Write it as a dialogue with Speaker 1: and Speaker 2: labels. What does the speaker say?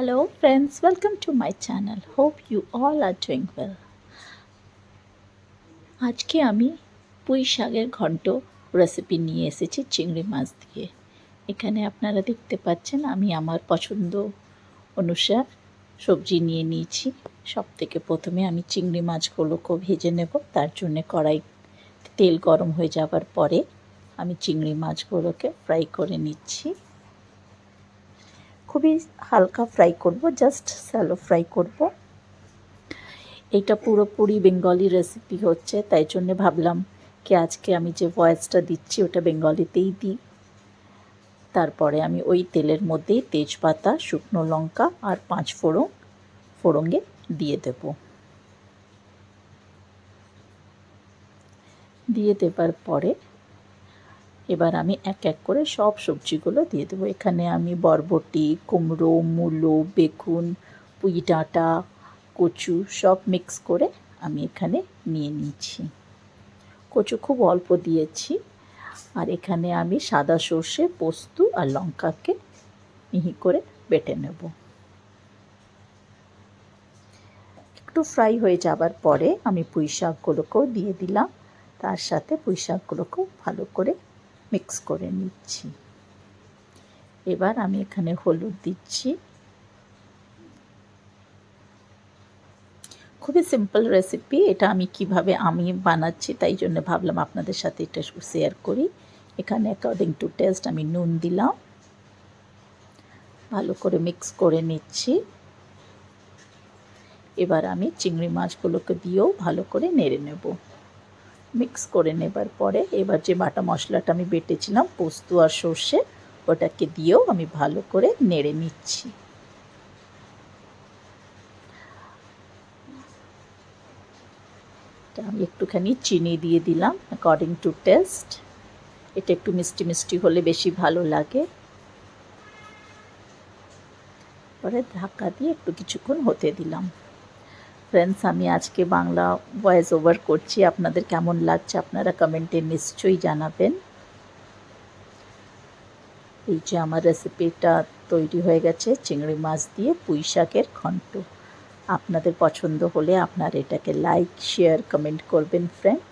Speaker 1: Hello friends, welcome to my channel. Hope you all are doing well. আজকে আমি পুঁই শাকের ঘন্ট রেসিপি নিয়ে এসেছি চিংড়ি মাছ দিয়ে। এখানে আপনারা দেখতে পাচ্ছেন আমি আমার পছন্দ অনুসার সবজি নিয়ে নিয়েছি। সবথেকে প্রথমে আমি চিংড়ি মাছগুলোকে ভেজে নেব। তার জন্য কড়াই তেল গরম হয়ে যাবার পরে আমি চিংড়ি মাছগুলোকে ফ্রাই করে নিচ্ছি। খুবই হালকা ফ্রাই করব, জাস্ট স্যালো ফ্রাই করব। এটা পুরোপুরি বেঙ্গলি রেসিপি হচ্ছে, তাই জন্যে ভাবলাম কি আজকে আমি যে ভয়েসটা দিচ্ছি ওটা বেঙ্গলিতেই দিই। তারপরে আমি ওই তেলের মধ্যেই তেজপাতা, শুকনো লঙ্কা আর 5 ফোড়ঙে দিয়ে দেব। দিয়ে দেবার পরে এবার আমি এক এক করে সব সবজিগুলো দিয়ে দেবো। এখানে আমি বরবটি, কুমড়ো, মূলো, বেগুন, পুঁই ডাঁটা, কচু সব মিক্স করে আমি এখানে নিয়ে নিচ্ছি। কচু খুব অল্প দিয়েছি। আর এখানে আমি সাদা সর্ষে, পোস্ত আর লঙ্কাকে মিহি করে বেটে নেব। একটু ফ্রাই হয়ে যাবার পরে আমি পুঁই শাকগুলোকেও দিয়ে দিলাম। তার সাথে পুঁই শাকগুলোকেও ভালো করে মিক্স করে নিচ্ছি। এবার আমি এখানে হলুদ দিচ্ছি। খুবই সিম্পল রেসিপি। এটা আমি কিভাবে বানাচ্ছি তাই জন্য ভাবলাম আপনাদের সাথে এটা শেয়ার করি। এখানে অ্যাকর্ডিং টু টেস্ট আমি নুন দিলাম। ভালো করে মিক্স করে নিচ্ছি। এবার আমি চিংড়ি মাছগুলোকে দিয়েও ভালো করে নেড়ে নেব। মিক্স করে নেবার পরে এবার যে বাটা মশলাটা আমি বেটেছিলাম পোস্ত আর সর্ষে, ওটাকে দিয়েও আমি ভালো করে নেড়ে নিচ্ছি। আমি একটুখানি চিনি দিয়ে দিলাম অ্যাকর্ডিং টু টেস্ট। এটা একটু মিষ্টি মিষ্টি হলে বেশি ভালো লাগে। পরে ঢাকা দিয়ে একটু কিছুক্ষণ হতে দিলাম। ফ্রেন্ডস, আমি আজকে বাংলা ভয়েস ওভার করছি। আপনাদের কেমন লাগছে আপনারা কমেন্টে নিশ্চয়ই জানাবেন। এই যে আমার রেসিপিটা তৈরি হয়ে গেছে চিংড়ি মাছ দিয়ে পুঁই শাকের ঘন্ট। আপনাদের পছন্দ হলে আপনারা এটাকে লাইক, শেয়ার, কমেন্ট করবেন ফ্রেন্ড।